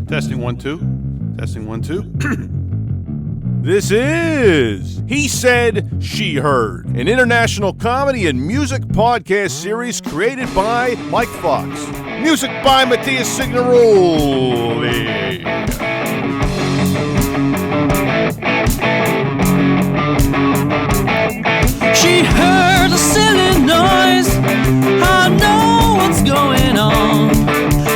Testing 1 2. Testing 1 2. This is He Said, She Heard, an international comedy and music podcast series created by Mike Fox. Music by Matthias Signoroli. She heard a silly noise. I know what's going on.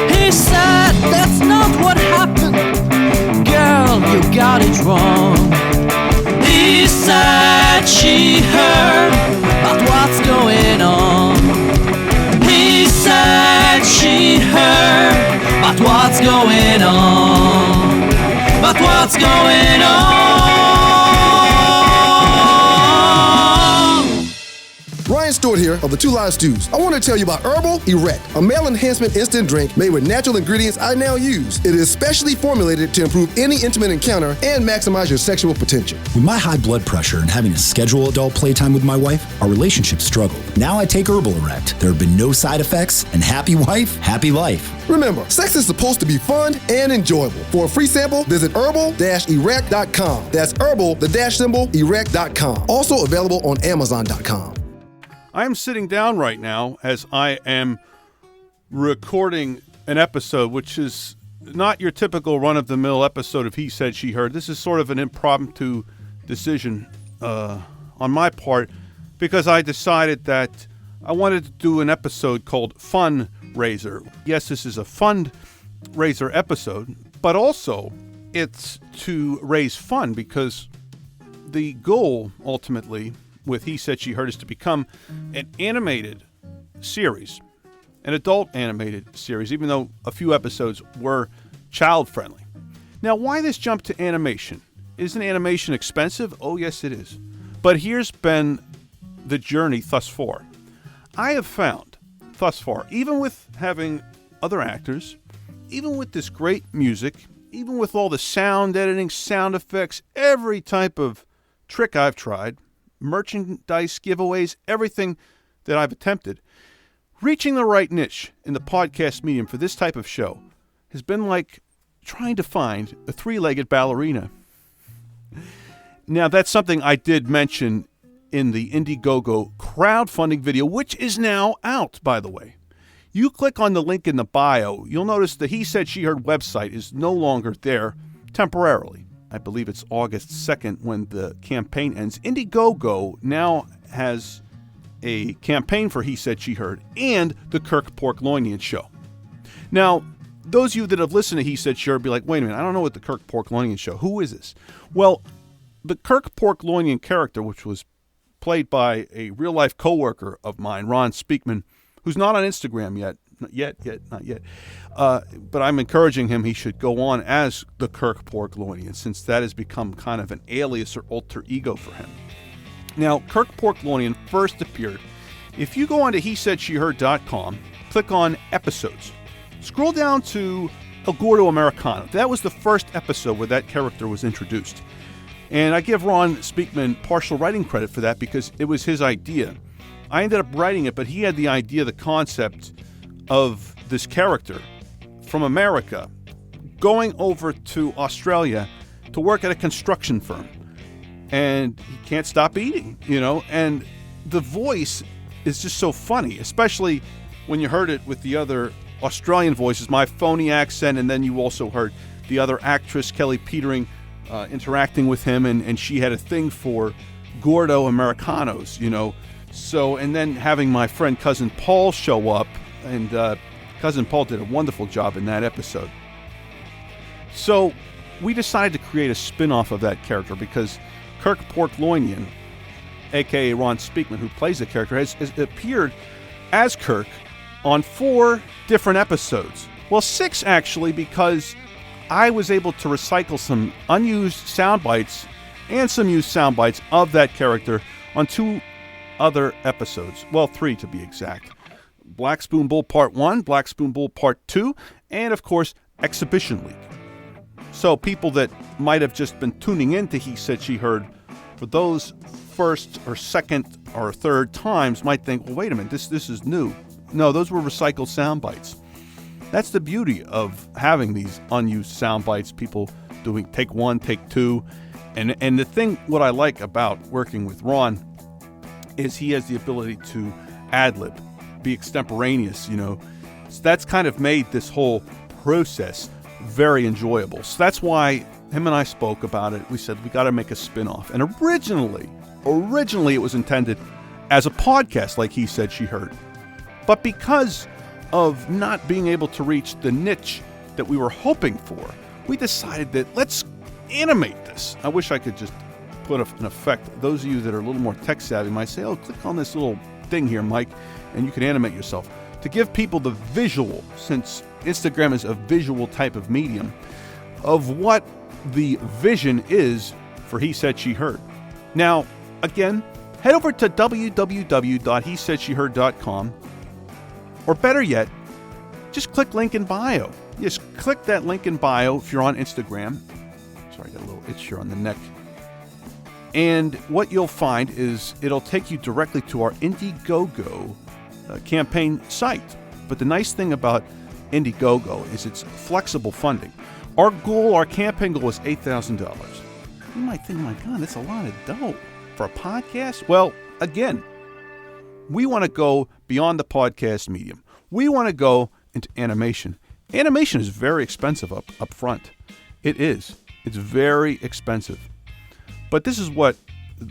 He said that's not what happened. Girl, you got it wrong. He said she heard about what's going on. He said she heard about what's going on. About what's going on. Ryan Stewart here of the Two Live Stews. I want to tell you about Herbal Erect, a male enhancement instant drink made with natural ingredients I now use. It is specially formulated to improve any intimate encounter and maximize your sexual potential. With my high blood pressure and having to schedule adult playtime with my wife, our relationship struggled. Now I take Herbal Erect. There have been no side effects, and happy wife, happy life. Remember, sex is supposed to be fun and enjoyable. For a free sample, visit herbal-erect.com. That's herbal-erect.com. Also available on amazon.com. I am sitting down right now as I am recording an episode which is not your typical run-of-the-mill episode of He Said, She Heard. This is sort of an impromptu decision on my part because I decided that I wanted to do an episode called Fundraiser. Yes, this is a fundraiser episode, but also it's to raise fund because the goal ultimately with He Said, She Heard is to become an animated series, an adult animated series, even though a few episodes were child-friendly. Now, why this jump to animation? Isn't animation expensive? Oh, yes, it is. But here's been the journey thus far. I have found thus far, even with having other actors, even with this great music, even with all the sound editing, sound effects, every type of trick I've tried, merchandise giveaways, everything that I've attempted, reaching the right niche in the podcast medium for this type of show has been like trying to find a three-legged ballerina. Now, that's something I did mention in the Indiegogo crowdfunding video, which is now out, by the way. You click on the link in the bio, you'll notice the He Said, She Heard website is no longer there temporarily. I believe it's August 2nd when the campaign ends. Indiegogo now has a campaign for He Said, She Heard and the Kirk Porkloinian Show. Now, those of you that have listened to He Said, She Heard be like, wait a minute, I don't know what the Kirk Porkloinian Show, who is this? Well, the Kirk Porkloinian character, which was played by a real-life coworker of mine, Ron Speakman, who's not on Instagram yet. Not yet. But I'm encouraging him he should go on as the Kirk Porkloinian, since that has become kind of an alias or alter ego for him. Now, Kirk Porkloinian first appeared. If you go on to HeSaidSheHeard.com, click on episodes. Scroll down to El Gordo Americano. That was the first episode where that character was introduced. And I give Ron Speakman partial writing credit for that because it was his idea. I ended up writing it, but he had the idea, the concept of this character from America going over to Australia to work at a construction firm. And he can't stop eating, and the voice is just so funny, especially when you heard it with the other Australian voices, my phony accent, and then you also heard the other actress, Kelly Petering, interacting with him, and she had a thing for Gordo Americanos, So, and then having my friend Cousin Paul show up, and Cousin Paul did a wonderful job in that episode. So we decided to create a spin-off of that character because Kirk Porkloinian, a.k.a. Ron Speakman, who plays the character, has appeared as Kirk on 4 different episodes. Well, 6 actually, because I was able to recycle some unused sound bites and some used sound bites of that character on 2 other episodes. Well, 3 to be exact. Black Spoon Bowl Part 1, Black Spoon Bowl Part 2, and of course, Exhibition Week. So people that might have just been tuning in to He Said, She Heard for those first or second or third times might think, well, wait a minute, this is new. No, those were recycled sound bites. That's the beauty of having these unused sound bites, people doing take one, take two. And the thing, what I like about working with Ron is he has the ability to ad-lib, be extemporaneous, So that's kind of made this whole process very enjoyable. So that's why him and I spoke about it. We said we got to make a spin-off. And originally it was intended as a podcast, like He Said, She Heard. But because of not being able to reach the niche that we were hoping for, we decided that let's animate this. I wish I could just put an effect. Those of you that are a little more tech savvy might say, oh, click on this little thing here, Mike, and you can animate yourself. To give people the visual, since Instagram is a visual type of medium, of what the vision is for He Said, She Heard. Now, again, head over to www.hesaidSheheard.com, or better yet, just click link in bio. Just click that link in bio if you're on Instagram. Sorry, I got a little itch here on the neck. And what you'll find is it'll take you directly to our Indiegogo campaign site. But the nice thing about Indiegogo is it's flexible funding. Our campaign goal is $8,000. You might think, my God, that's a lot of dough for a podcast. Well, again, we want to go beyond the podcast medium. We want to go into animation. Animation is very expensive up front. It is. It's very expensive. But this is what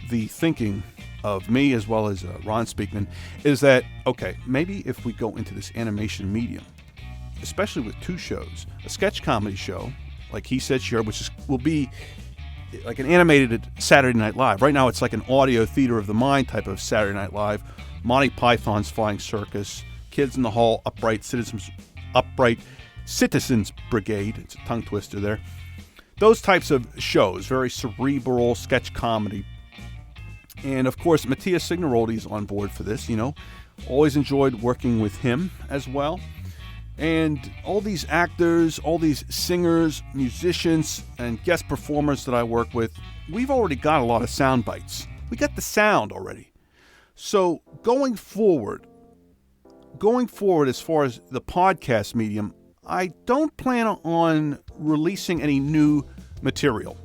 the thinking of me as well as Ron Speakman is that, okay, maybe if we go into this animation medium, especially with two shows, a sketch comedy show like He Said, She Heard, which will be like an animated Saturday Night Live. Right now it's like an audio theater of the mind type of Saturday Night Live. Monty Python's Flying Circus, Kids in the Hall, Upright Citizens Brigade. It's a tongue twister there. Those types of shows, very cerebral sketch comedy. And of course, Matthias Signoroldi is on board for this, Always enjoyed working with him as well. And all these actors, all these singers, musicians, and guest performers that I work with, we've already got a lot of sound bites. We got the sound already. So going forward as far as the podcast medium, I don't plan on releasing any new material.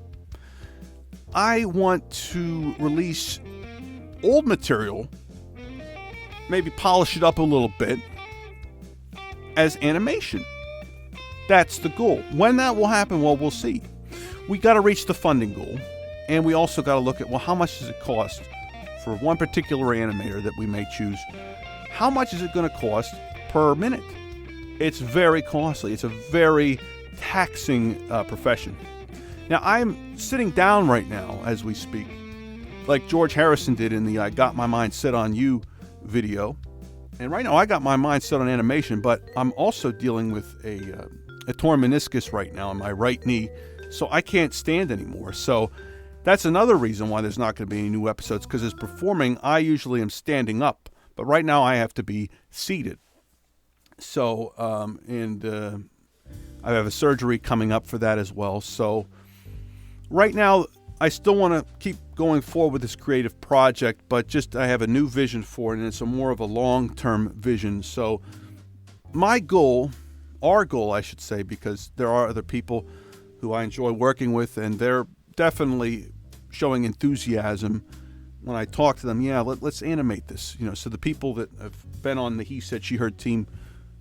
I want to release old material, maybe polish it up a little bit, as animation. That's the goal. When that will happen, well, we'll see. We got to reach the funding goal, and we also got to look at, well, how much does it cost for one particular animator that we may choose? How much is it going to cost per minute? It's very costly. It's a very taxing profession. Now, I'm sitting down right now as we speak, like George Harrison did in the I Got My Mind Set on You video. And right now, I got my mind set on animation, but I'm also dealing with a torn meniscus right now in my right knee, so I can't stand anymore. So that's another reason why there's not going to be any new episodes, because as performing, I usually am standing up, but right now I have to be seated. So, I have a surgery coming up for that as well. So right now, I still want to keep going forward with this creative project, but just I have a new vision for it, and it's more of a long-term vision. So my goal, our goal, I should say, because there are other people who I enjoy working with, and they're definitely showing enthusiasm when I talk to them. Yeah, let's animate this. So the people that have been on the He Said, She Heard team,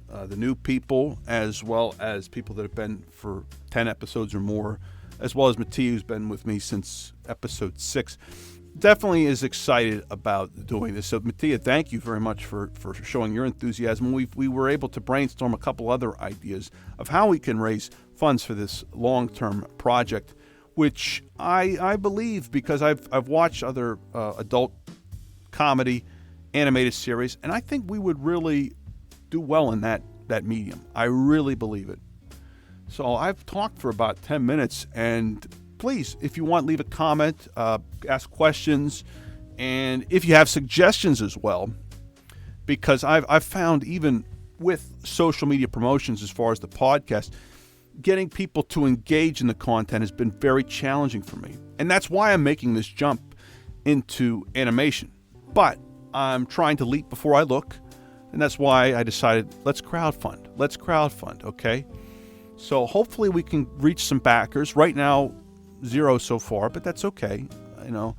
the new people, as well as people that have been for 10 episodes or more, as well as Mattia, who's been with me since episode 6, definitely is excited about doing this. So Mattia, thank you very much for showing your enthusiasm. We were able to brainstorm a couple other ideas of how we can raise funds for this long-term project, which I believe, because I've watched other adult comedy animated series, and I think we would really do well in that medium. I really believe it. So I've talked for about 10 minutes, and please, if you want, leave a comment, ask questions, and if you have suggestions as well, because I've found even with social media promotions as far as the podcast, getting people to engage in the content has been very challenging for me. And that's why I'm making this jump into animation. But I'm trying to leap before I look. And that's why I decided, let's crowdfund, okay? So hopefully we can reach some backers. Right now, 0 so far, but that's okay. You know,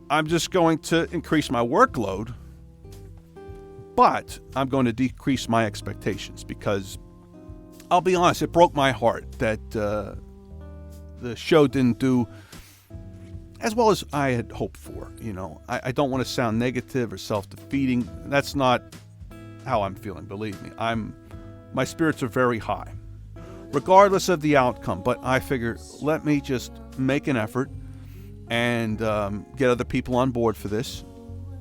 I'm just going to increase my workload, but I'm going to decrease my expectations, because I'll be honest, it broke my heart that the show didn't do as well as I had hoped for. You know, I don't want to sound negative or self-defeating. That's not how I'm feeling, believe me. My spirits are very high, regardless of the outcome. But I figure, let me just make an effort and get other people on board for this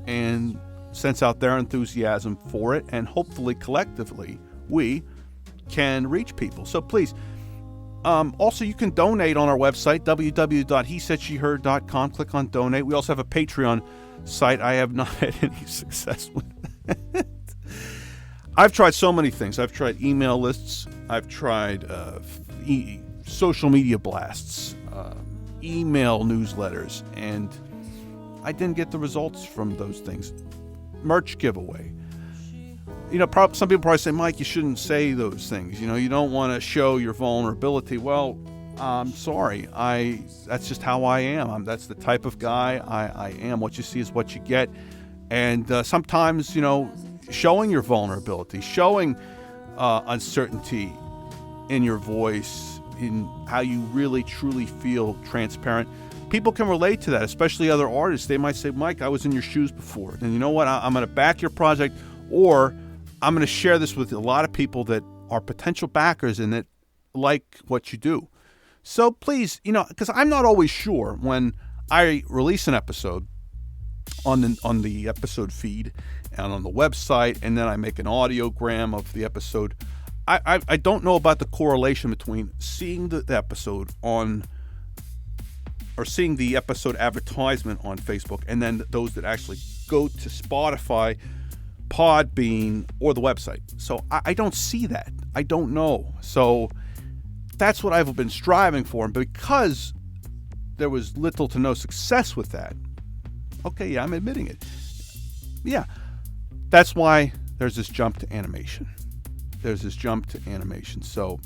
and sense out their enthusiasm for it. And hopefully, collectively, we can reach people. So please, also, you can donate on our website, www.hesaidSheheard.com. Click on donate. We also have a Patreon site. I have not had any success with it. I've tried so many things. I've tried email lists. I've tried social media blasts, email newsletters, and I didn't get the results from those things. Merch giveaway. You know, some people probably say, Mike, you shouldn't say those things. You know, you don't want to show your vulnerability. Well, I'm sorry. That's just how I am. That's the type of guy I am. What you see is what you get. And sometimes, you know, showing your vulnerability, showing uncertainty in your voice, in how you really, truly feel transparent. People can relate to that, especially other artists. They might say, Mike, I was in your shoes before. And you know what? I'm going to back your project, or I'm going to share this with a lot of people that are potential backers and that like what you do. So please, you know, because I'm not always sure when I release an episode on the episode feed and on the website, and then I make an audiogram of the episode. I don't know about the correlation between seeing the episode on, or seeing the episode advertisement on Facebook, and then those that actually go to Spotify, Podbean, or the website. So I don't see that. I don't know. So that's what I've been striving for. And because there was little to no success with that, okay, yeah, I'm admitting it. Yeah, that's why there's this jump to animation. So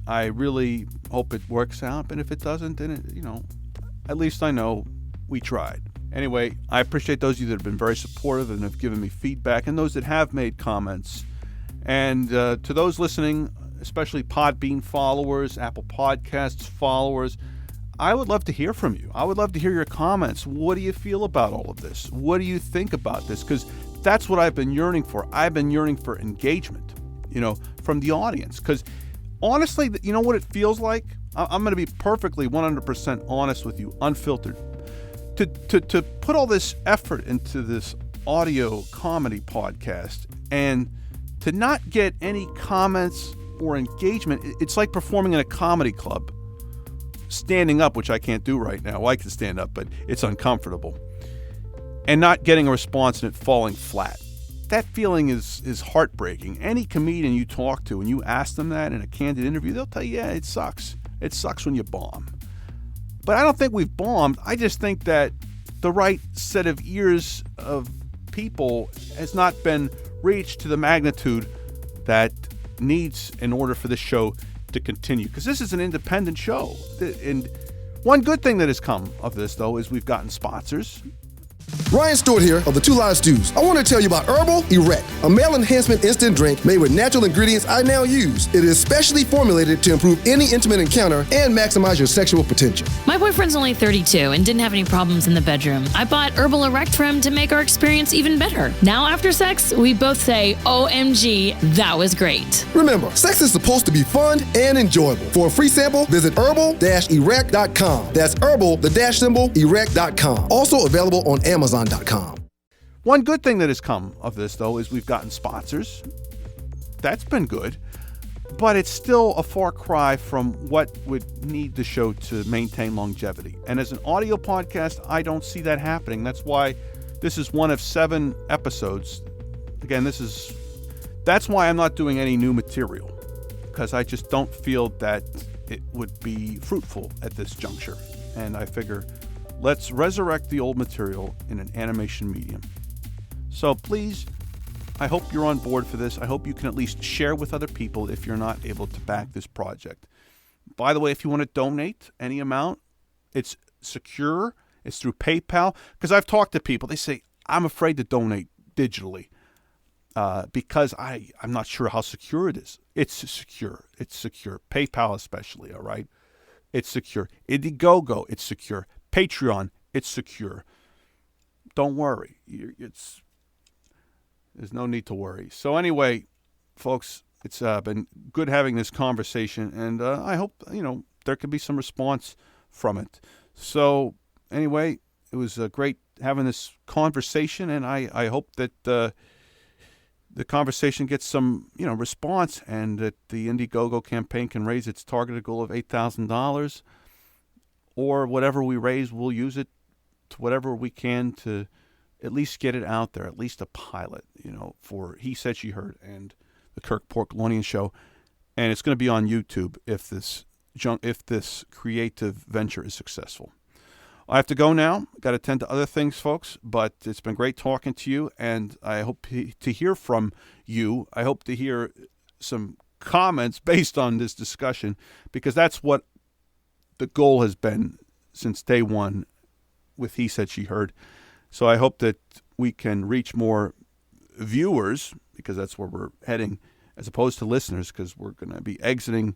I really hope it works out. But if it doesn't, then it, you know, at least I know we tried. Anyway, I appreciate those of you that have been very supportive and have given me feedback, and those that have made comments. And to those listening, especially Podbean followers, Apple Podcasts followers, I would love to hear from you. I would love to hear your comments. What do you feel about all of this? What do you think about this? Because that's what I've been yearning for. I've been yearning for engagement, you know, from the audience. Because honestly, you know what it feels like? I'm going to be perfectly 100% honest with you, unfiltered. To put all this effort into this audio comedy podcast and to not get any comments or engagement, it's like performing in a comedy club, standing up, which I can't do right now. Well, I can stand up, but it's uncomfortable, and not getting a response and it falling flat. That feeling is heartbreaking. Any comedian you talk to and you ask them that in a candid interview, they'll tell you, yeah, it sucks. It sucks when you bomb. But I don't think we've bombed. I just think that the right set of ears of people has not been reached to the magnitude that needs in order for this show to continue. Because this is an independent show. And one good thing that has come of this, though, is we've gotten sponsors. Ryan Stewart here of the Two Live Stews. I want to tell you about Herbal Erect, a male enhancement instant drink made with natural ingredients I now use. It is specially formulated to improve any intimate encounter and maximize your sexual potential. My boyfriend's only 32 and didn't have any problems in the bedroom. I bought Herbal Erect for him to make our experience even better. Now after sex, we both say, OMG, that was great. Remember, sex is supposed to be fun and enjoyable. For a free sample, visit herbal-erect.com. That's herbal-erect.com. Also available on Amazon.com. One good thing that has come of this, though, is we've gotten sponsors. That's been good. But it's still a far cry from what would need the show to maintain longevity. And as an audio podcast, I don't see that happening. That's why this is one of 7 episodes. Again, that's why I'm not doing any new material, because I just don't feel that it would be fruitful at this juncture. And I figure, let's resurrect the old material in an animation medium. So please I hope you're on board for this. I hope you can at least share with other people if you're not able to back this project. By the way, if you want to donate any amount, it's secure. It's through PayPal. Because I've talked to people. They say, I'm afraid to donate digitally because I'm not sure how secure it is. It's secure. It's secure. PayPal especially, all right? It's secure. Indiegogo, it's secure. Patreon, it's secure. Don't worry. There's no need to worry. So anyway, folks, it's been good having this conversation, and I hope, there could be some response from it. So anyway, it was great having this conversation, and I hope that the conversation gets some, response, and that the Indiegogo campaign can raise its targeted goal of $8,000, or whatever we raise, we'll use it to whatever we can to at least get it out there, at least a pilot, for He Said, She Heard and the Kirk Porklonian Show. And it's going to be on YouTube if this creative venture is successful. I have to go now. Got to attend to other things, folks, but it's been great talking to you, and I hope to hear from you. I hope to hear some comments based on this discussion, because that's what the goal has been since day one with He Said, She Heard. So I hope that we can reach more viewers, because that's where we're heading, as opposed to listeners, because we're going to be exiting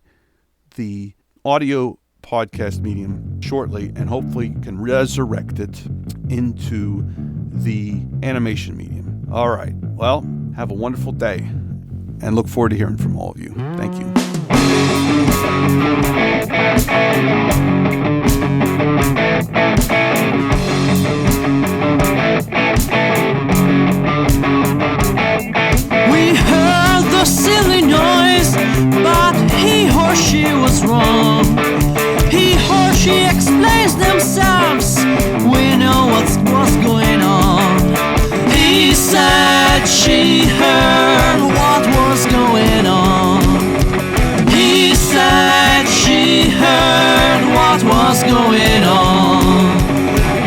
the audio podcast medium shortly, and hopefully can resurrect it into the animation medium. All right. Well, have a wonderful day, and look forward to hearing from all of you. Thank you. We heard the silly noise, but he or she was wrong. He or she explains themselves. We know what's going on. He said she heard what was going on. He said she heard what was going on.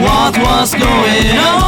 What was going on?